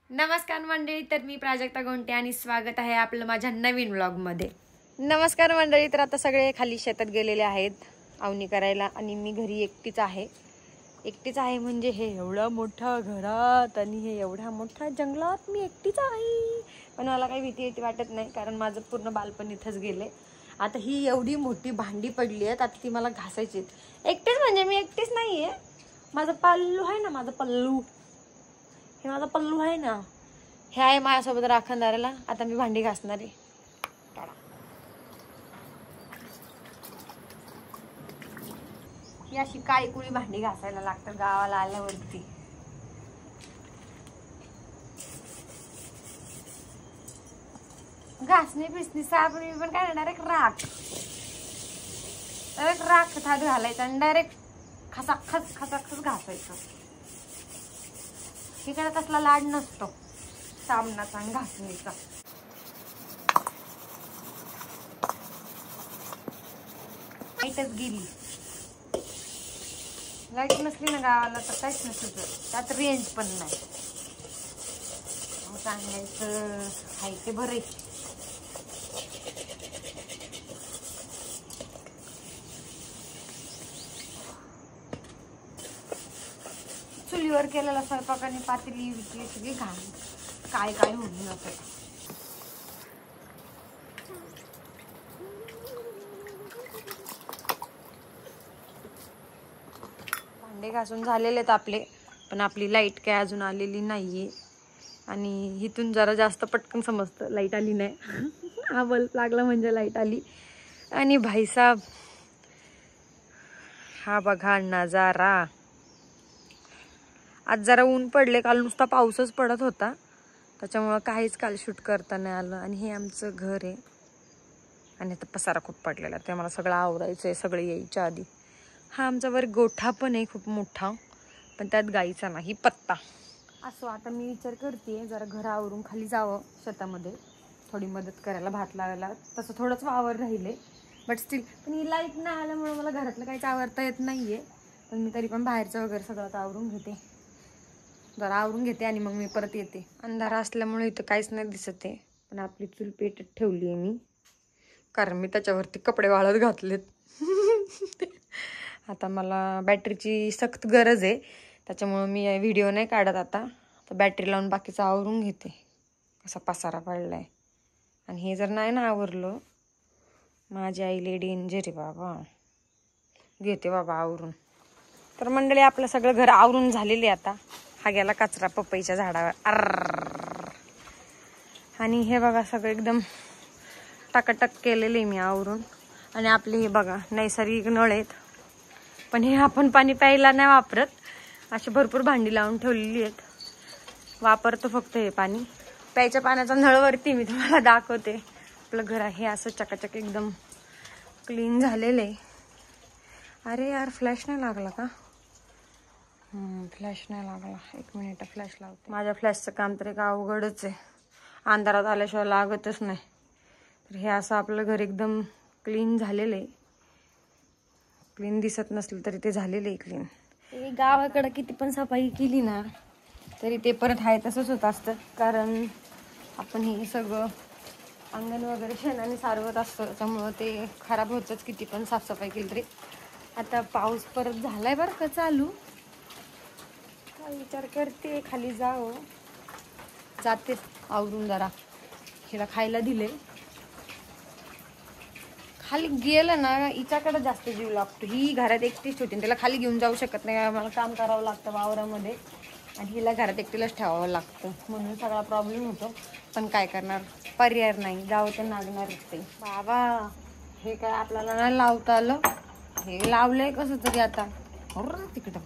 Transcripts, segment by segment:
नमस्कार मंडळी, तर मी प्राजक्ता गोंटे आणि स्वागत आहे आपलं माझ्या नवीन व्लॉगमध्ये। नमस्कार मंडळी, तर आता सगळे खाली शेतात गेलेले आहेत आवनी करायला आणि मी घरी एकटीच आहे म्हणजे हे एवढं मोठं घरात आणि हे एवढ्या मोठ्या जंगलात मी एकटीच आहे। पण मला काही भीती वाटत नाही, कारण माझं पूर्ण बालपण इथंच गेले। आता ही एवढी मोठी भांडी पडली आहेत, आता ती मला घासायची आहेत। एकटीच म्हणजे मी एकटीच नाही आहे, माझं पल्लू आहे ना, माझं पल्लू, हे माझा पल्लू आहे ना, हे आहे माझ्यासोबत राखणदाराला। आता मी भांडी घासणार आहे। ही अशी काळी कुळी भांडी घासायला लागतात गावाला आल्यावरती। घासणी पिसणी साबणी पण काय डायरेक्ट राख थाट घालायचं आणि डायरेक्ट खसाखस घासायचं। हे काय कसला लाड नसतो साबणाचा आणि घासणीचा। लाईटच गेली, लाईट नसली ना गावाला तर काहीच नसतं, त्यात रेंज पण नाही। सांगायचं हाय ते बरे। चुलीवर केलेला स्वयंपाक आणि पातेली विकली सगळी घाण काय होऊन जाते। भांडे घासून झालेले आहेत आपले, पण आपली लाईट काय अजून आलेली नाहीये आणि इथून जरा जास्त पटकन समजतं लाईट आली नाही। हा बल्ब लागला म्हणजे लाईट आली। आणि भाईसाब हा बघा नजारा। आज जरा ऊन पडले, काल नुसता पाऊसच पडत होता, त्याच्यामुळं काहीच काल शूट करता नाही आलं। आणि हे आमचं घर आहे आणि आता पसारा खूप पडलेला आहे, ते मला सगळं आवरायचं आहे सगळे यायच्या आधी। हा आमचा वर गोठा पण आहे खूप मोठा, पण त्यात गाईचा नाही पत्ता। असो, आता मी विचार करते जरा घर आवरून खाली जावं शेतामध्ये, थोडी मदत करायला भात लावायला। तसं थोडंच वावर राहिले, बट स्टील पण ही लाईट नाही आल्यामुळे मला घरातलं काहीच आवरता येत नाहीये। पण मी तरी पण बाहेरचं वगैरे सगळं आवरून घेते आणि मग मी परत येते। अंधार असल्यामुळे इथं काहीच नाही दिसत आहे, पण आपली चूल पेटत ठेवली आहे मी, कारण मी त्याच्यावरती कपडे वाळत घातलेत। आता मला बॅटरीची सख्त गरज आहे, त्याच्यामुळं मी व्हिडिओ नाही काढत आता। तर बॅटरी लावून बाकीचं आवरून घेते। कसा पसारा पडलाय, आणि हे जर नाही ना आवरलं, माझी आई लई डेंजर आहे बाबा। घेते बाबा आवरून। तर मंडळी, आपलं सगळं घर आवरून झालेले आता। हा गेला कचरा पपईच्या झाडावर। आणि हे बघा सगळं एकदम टाकाटक केलेले मी आवरून। आणि आपले हे बघा नैसर्गिक नळ आहेत, पण हे आपण पाणी प्यायला नाही वापरत, अशी भरपूर भांडी लावून ठेवलेली आहेत। वापरतो फक्त हे पाणी प्यायच्या पाण्याचा नळवरती मी तुम्हाला दाखवते। आपलं घर आहे असं चकाचक एकदम क्लीन झालेले। अरे यार, फ्लॅश नाही लागला का? फ्लॅश नाही लागला, एक मिनिट फ्लॅश लावते। माझ्या फ्लॅशचं काम तर एक अवघडच आहे, अंधारात आल्याशिवाय लागतच नाही। तर हे असं आपलं घर एकदम क्लीन झालेलं आहे। क्लीन दिसत नसलं तरी ते झालेलं आहे क्लीन। गावाकडं किती पण सफाई केली ना तरी ते परत आहे तसंच होत असतं, कारण आपण हे सगळं अंगण वगैरे शेणाने सारवत असतं, त्यामुळं ते खराब होतच किती पण साफसफाई केली तरी। आता पाऊस परत झालाय बरं का चालू, काय विचार करते खाली जाते आवरून। जरा हिला खायला दिले, खाली गेलं ना हिच्याकडे जास्त जीव लागतो। ही घरात एकटीच होती, त्याला खाली घेऊन जाऊ शकत नाही, मला काम करावं लागतं वावरामध्ये, आणि हिला घरात एकटीलाच ठेवावं लागतं, म्हणून सगळा प्रॉब्लेम होतो। पण काय करणार, पर्याय नाही, जावं तर लागणारच ते। बाबा हे काय आपल्याला नाही लावता आलं, हे लावलंय कसं तरी आता। तिकडं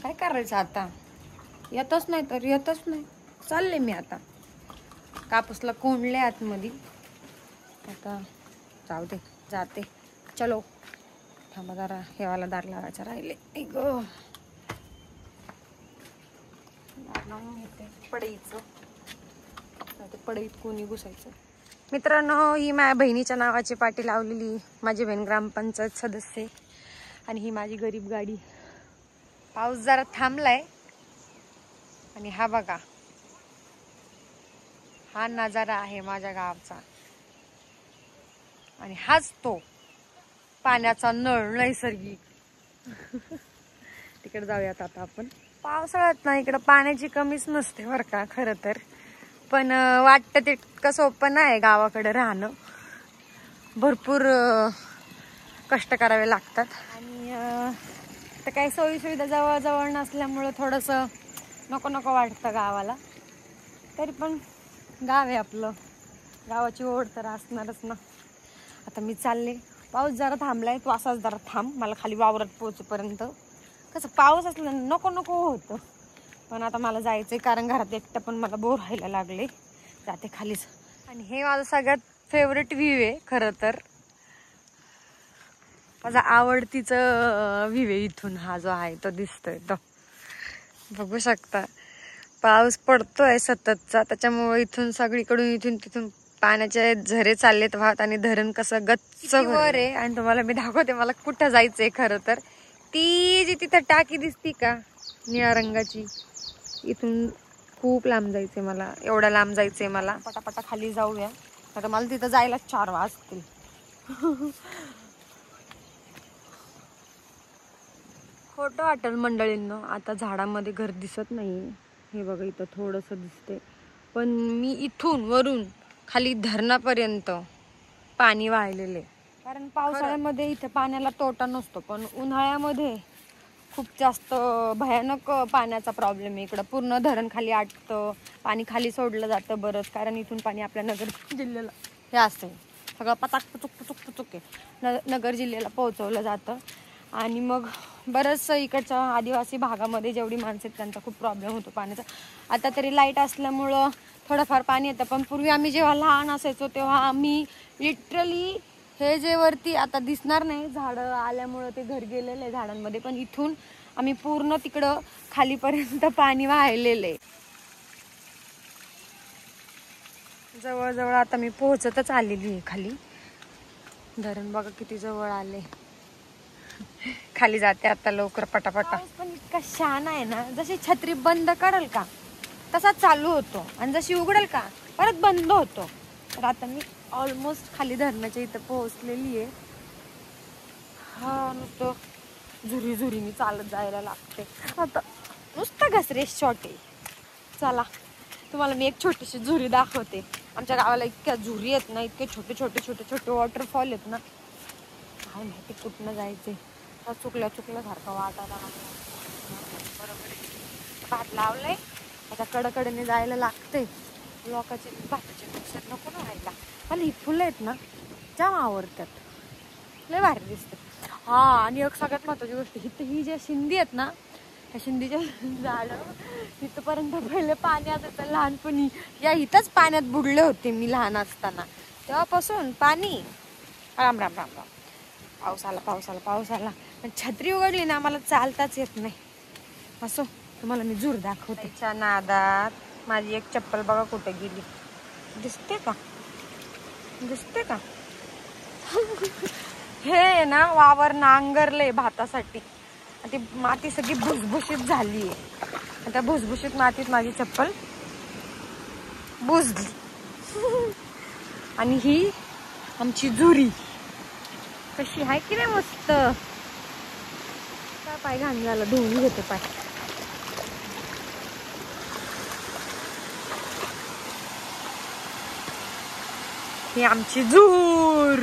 काय करायचं आता, येतच नाही तर येतच नाही। चालले मी आता, कापूसला कोंडले आतमध्ये, आता जाऊ दे जाते। चलो थांबा जरा, हेवाला दार लावायचं राहिले दार लावून घेते। पडईत कोणी घुसायचं। मित्रांनो, ही माझ्या बहिणीच्या नावाची पाटी लावलेली, माझी बहीण ग्रामपंचायत सदस्य, आणि ही माझी गरीब गाडी। पाऊस जरा थांबलाय आणि हा बघा हा नजारा आहे माझ्या गावचा आणि हाच तो पाण्याचा नळ नैसर्गिक. तिकडे जाऊयात आता आपण. पावसाळ्यात ना इकडं पाण्याची कमीच नसते बरं का खरं तर, पण वाटतं तितकं सोपं नाही गावाकडे राहणं. भरपूर कष्ट करावे लागतात आणि तर काही सोयी सुविधा जवळ जवळ नसल्यामुळं थोडंसं नको नको वाटतं गावाला. तरी पण गाव आहे आपलं, गावाची ओढ तर असणारच ना. आता मी चालले, पाऊस जरा थांबलाय, तो असाच जरा थांब, मला खाली वावरात पोहोचेपर्यंत. कसं पाऊस असलं नको नको होतं, पण आता मला जायचंय कारण घरात एकटं पण मला बोर व्हायला लागले. जाते खालीच. आणि हे माझं सगळ्यात फेवरेट व्ह्यू आहे खरं तर, माझा आवडतीच व्ह्यू आहे इथून. हा जो आहे तो दिसतोय तो, बघू शकता. पाऊस पडतोय सततचा, त्याच्यामुळे इथून सगळीकडून इथून तिथून पाण्याचे झरे चाललेत वाहत आणि धरण कसं गच्च वर आहे. आणि तुम्हाला मी दाखवते मला कुठं जायचंय खरं तर. ती जी तिथं टाकी दिसती का निळ्या रंगाची, इथून खूप लांब जायचंय मला, एवढ्या लांब जायचंय मला. पटापटा खाली जाऊया, आता मला तिथं जायला 4 वाजतील. खोटं वाटेल मंडळींनो, आता झाडामध्ये घर दिसत नाही. हे बघा इथं थोडंसं दिसते, पण मी इथून वरून खाली धरणापर्यंत पाणी वाहिलेले. कारण पावसाळ्यामध्ये इथे पाण्याला तोटा नसतो, पण उन्हाळ्यामध्ये खूप जास्त भयानक पाण्याचा प्रॉब्लेम आहे इकडं. पूर्ण धरण खाली आटतं, पाणी खाली सोडलं जातं बरंच, कारण इथून पाणी आपल्या नगर जिल्ह्याला हे असतं सगळं पचाक पुचुक पुचुक पुचुक आहे नगर जिल्ह्याला पोहोचवलं जातं. आणि मग बरंचसं इकडच्या आदिवासी भागामध्ये जेवढी माणसं आहेत त्यांचा खूप प्रॉब्लेम होतो पाण्याचा. आता तरी लाईट असल्यामुळं थोडंफार पाणी येतं, पण पूर्वी आम्ही जेव्हा लहान असायचो तेव्हा आम्ही लिटरली हे जे वरती आता दिसणार नाही, झाडं आल्यामुळं ते घर गेलेलं आहे झाडांमध्ये, पण इथून आम्ही पूर्ण तिकडं खालीपर्यंत पाणी वाहिलेलं आहे. जवळजवळ आता मी पोहोचतच आलेली आहे खाली. धरण बघा किती जवळ आले. खाली जाते आता लवकर पटापटा. पण इतका शान आहे ना, जशी छत्री बंद करेल का तसा चालू होतो आणि जशी उघडेल का परत बंद होतो. तर आता मी ऑलमोस्ट खाली धरणाच्या इथं पोहोचलेली आहे. हा नुसतं झुरी झुरीने चालत जायला लागते. आता नुसतं घसरे शॉट आहे. चला तुम्हाला मी एक छोटीशी झुरी दाखवते. आमच्या गावाला इतक्या झुरी आहेत ना, इतके छोटे छोटे छोटे छोटे वॉटरफॉल आहेत ना, काय माहिती कुठनं जायचे. चुकल्यासारखं वाटायला बरोबर भात लावलंय, आता कडकडने जायला लागते. लोकांचे भाताचे नुकसान नको ना व्हायला. मला ही फुलं आहेत ना जाम आवडतात, लय भारी दिसते. हा आणि एक सगळ्यात महत्वाची गोष्ट, ही जे शिंदी आहेत ना, त्या शिंदीच्या झाडं इथपर्यंत पहिले पाण्यात होतं लहानपणी. या इथंच पाण्यात बुडले होते मी लहान असताना, तेव्हापासून पाणी. राम राम राम राम. पाऊस आला पण छत्री उघडली ना मला चालताच येत नाही. असो तुम्हाला मी झूर दाखवते. त्याच्या नादात माझी एक चप्पल बघा कुठे गेली, दिसते का हे ना वावर नांगरले भातासाठी, ती माती सगळी भुसभुशीत झाली आहे. त्या भुसभुशीत मातीत माझी चप्पल बुजली. आणि ही आमची झुरी कशी आहे की नाही मस्त. काय पाय घाण झाला, धुवून घेते पाय. ही आमची झूर,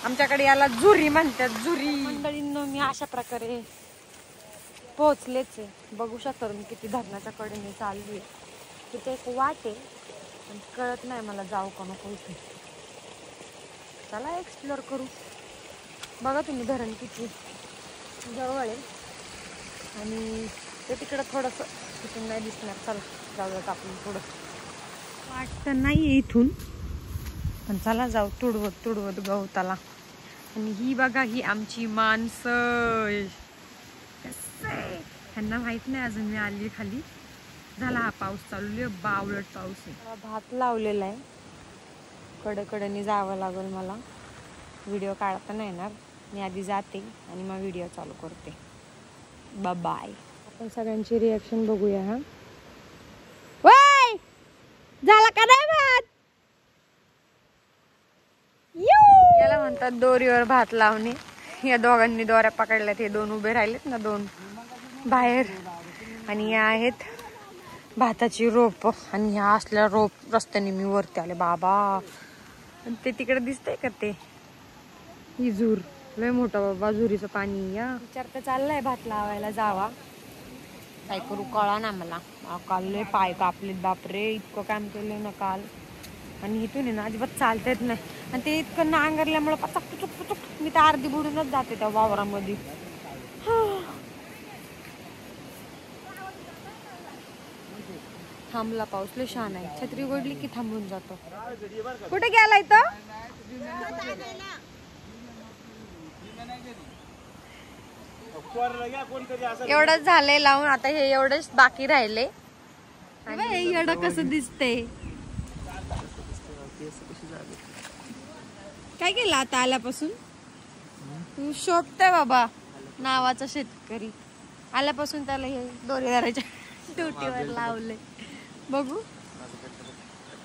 आमच्याकडे याला झुरी म्हणतात, झुरी. मंडळींनो मी अशा प्रकारे पोहोचलेच आहे. बघू शकता तुम्ही किती धरणाच्या कडेने चालली आहे. तिथे एक वाट आहे पण कळत नाही मला जाऊ का नको इथे. चला एक्सप्लोर करू. बघा तुम्ही धरण किती जवळ आहे आणि ते तिकडं थोडंसं तिथून नाही दिसणार. चला जाऊयात आपण पुढं. वाटतं नाही आहे इथून, पण चला जाऊ तुडवत गवताला. आणि ही बघा ही आमची माणसं, त्यांना माहित नाही अजून मी आली खाली. झाला हा पाऊस चालू आहे, बावळट पाऊस आहे. भात लावलेला आहे, कडेकडेने जावं लागेल मला. व्हिडिओ काढता नाही येणार, मी आधी जाते आणि मग व्हिडिओ चालू करते. बाय. आपण सगळ्यांची रिॲक्शन बघूया. हा झाला का नाही भात? याला म्हणतात दोरीवर भात लावणे. या दोघांनी दोऱ्या पकडल्यात, हे दोन उभे राहिलेत ना, दोन बाहेर. आणि या आहेत भाताची रोप. आणि ह्या असल्या रोप रस्त्याने मी वरती आले बाबा. ते तिकडे दिसतंय का ते हिजूर, लय मोठा बाबा झुरीचं पाणी. या विचार तर चाललाय भात लावायला जावा, काय करू कळा ना मला. काल लय पाय कापलेत बापरे, इतकं काम केलं ना काल. आणि इथून आहे ना अजिबात चालता येत नाही. आणि ते इतकं नांगरल्यामुळे पचक पुचक पुचक मी तर अर्धी बुडूनच जाते त्या वावरामध्ये. थांबला पाऊस, लय छान आहे. छत्री ओढली की थांबून जातो. कुठे गेला इथं? एवढंच झालंय लावून, आता हे एवढंच बाकी राहिले. एवढं कसं दिसते? काय केलं आता आल्यापासून? तू शोभतय बाबा नावाचा शेतकरी. आल्यापासून त्याला हे दोरीदाराच्या ड्युटीवर लावले. बघू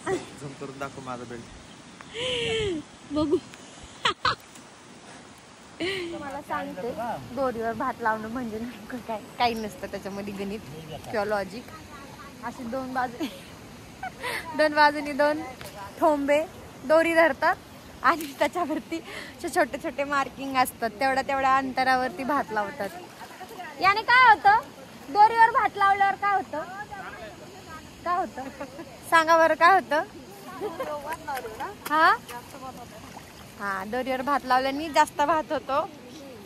करून दाखव माझा बेल्ट. बघू. तुम्हाला सांगते, दोरीवर भात लावणं म्हणजे नेमकं काय? काही नसतं त्याच्यामध्ये गणित किंवा लॉजिक. अशी दोन बाजूनी दोन ठोंबे दोरी धरतात आणि त्याच्यावरती छोटे छोटे मार्किंग असतात. तेवढ्या अंतरावरती भात लावतात. याने काय होतं? दोरीवर भात लावल्यावर काय होतं? काय होतं सांगा बरं, काय होतं? हा, दोरीवर भात लावल्याने जास्त भात होतो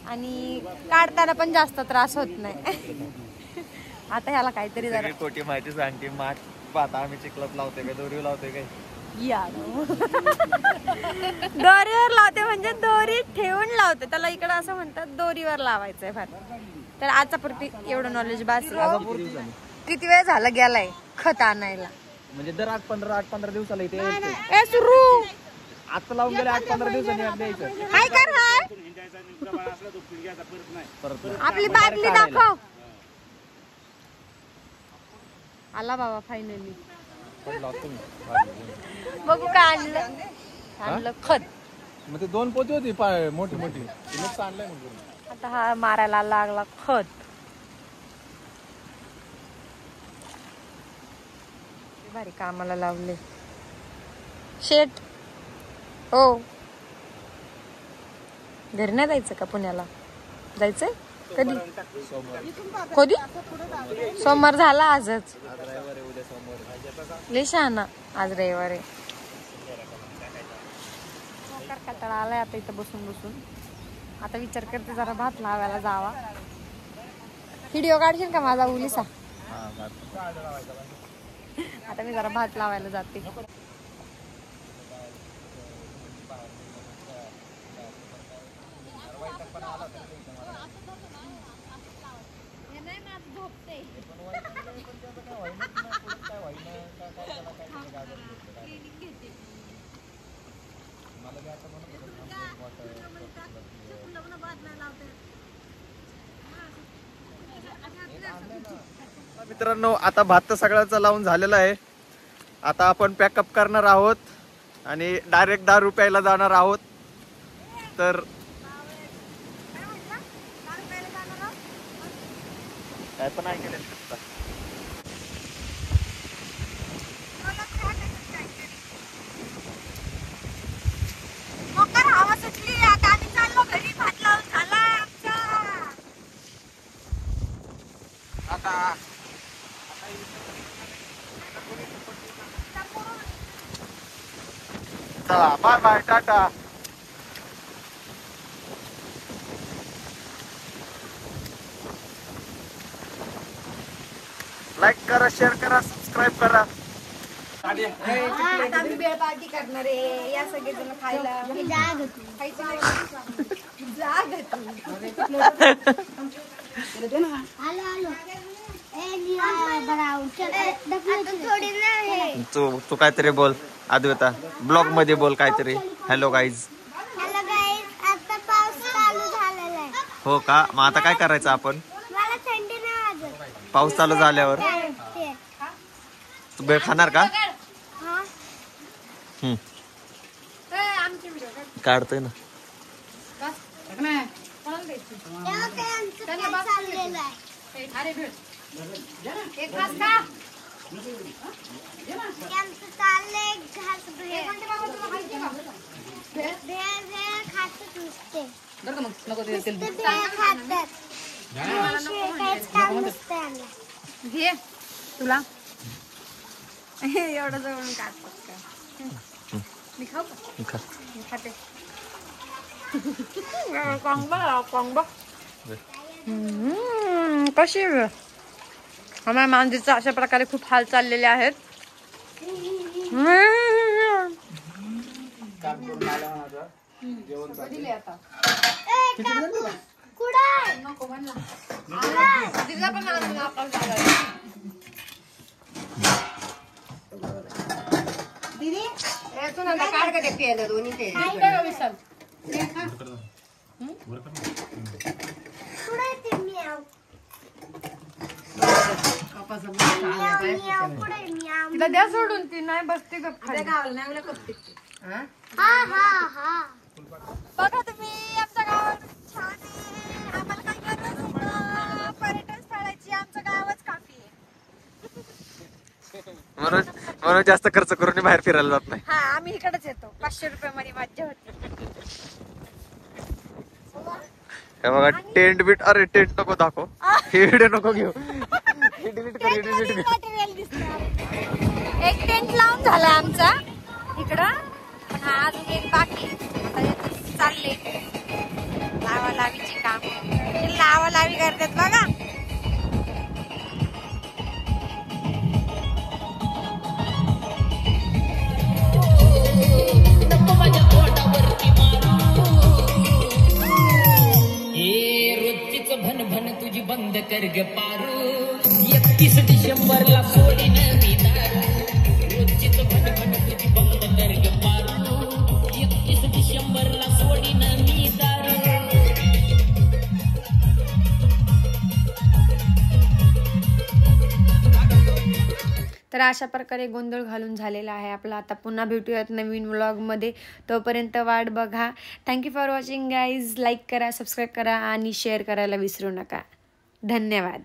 आणि काढताना पण जास्त त्रास होत नाही. आता ह्याला काहीतरी जरा खोटी माहिती सांगते. भात आम्ही चिखलात लावते काय, दोरीवर लावते काय? या दोरीवर लावते म्हणजे दोरी ठेवून लावते. त्याला इकडे असं म्हणतात दोरीवर लावायचंय भात. तर आजचा पुरती एवढं नॉलेज बास. किती वेळ झाला गेलाय खत आणायला? म्हणजे दर 8-15 दिवसाला इथे ए सुरू आता लावून गेले. 8-15 दिवसांनी द्यायचं. काय कर आपली बादली दाखव. आला बाबा फायनली. बघू काय आणलं खत. मग ते 2 पोती होती मोठी मोठी. आणलंय आता हा मारायला लागला खत. भारी कामाला लावले शेट. हो, घरी नाही जायचं का? पुण्याला जायचंय कधी? कधी? सोमवार झाला आजच. लय शहाणा. आज रविवार आहे. कंटाळा आलाय आता इथं बसून बसून. आता विचार करते जरा भात लावायला जावा. व्हिडिओ काढशील का माझा उलिसा? आता मी जरा भात लावायला जाते. मित्रांनो, आता भात तर सगळ्याचा लावून झालेला आहे. आता आपण पॅकअप करणार आहोत आणि डायरेक्ट दारू प्यायला जाणार आहोत. तर काय पण ऐकलं हवा सुटली. आता आम्ही चाललो घरी. भात लावून झाला आमचा. आता चला, बाय बाय, टाटा. लाईक करा, शेअर करा, सबस्क्राईब करा. आम्ही बेळ पार्टी करणार आहे. या सगळेजण खायला. तू काहीतरी बोल अद्वैता. ब्लॉग मध्ये बोल काहीतरी. Hello guys. आता पाऊस चालू झालेला आहे. हो का? मग आता काय करायचं आपण? मला थंडी नाही वाजत. पाऊस चालू झाल्यावर तू बेळ खाणार का? आमची व्हिडिओ काढतोय ना. तेव्हा ते आमचं काय चाललेलं आहे अरे भेट एक घास का ते आमचं चाललंय घास भेळ भेळ खातच नुसते बरं का मग नको ते तेल ते भेळ खातात भेळशिवाय काहीच काम नसतं आम्हाला घे तुला एवढं जवळून काढतात का मी खाऊ का मी खाते कशी आम्हाला मांजरीचं अशा प्रकारे खूप हाल चाललेले आहेत. काढ का ते पेलं दोन्ही ते कुठे ते मियाव तिला द्या सोडून ती नाही बसते गप गावाला नाही बसते. हा हा हा बघा तुम्ही आमच्या गावात छान आहे. आम्हाला काय गरज आहे पर्यटन स्थळाची आमचं गावच काफी आहे. म्हणून जास्त खर्च करून बाहेर फिरायला जात नाही. हा आम्ही इकडेच येतो 500 रुपयामध्ये मज्जा होती. हे बघा टेंट बीट. अरे टेंट नको दाखव. हे व्हिडिओ नको घेऊ. डिलीट कर डिलीट कर. एक टेंट लावून झाला आमचा इकडं पण हा अजून एक बाकी चालले लावा लावीची काम लावा लावी करतात बघा. भन भन तुझी बंद कर ग पारू 31 डिसेंबरला सोडीन मी दारू. रोजचीच भन भन तुझी बंद कर ग पारू 31 डिसेंबरला सोडीन मी दारू. तर अशा प्रकारे गोंधळ घालून झालेला आहे आपला. आता पुन्हा भेटूयात नवीन व्लॉगमध्ये. तोपर्यंत वाट बघा. Thank you for watching guys. Like करा, सबस्क्राईब करा आणि शेअर करायला विसरू नका. धन्यवाद.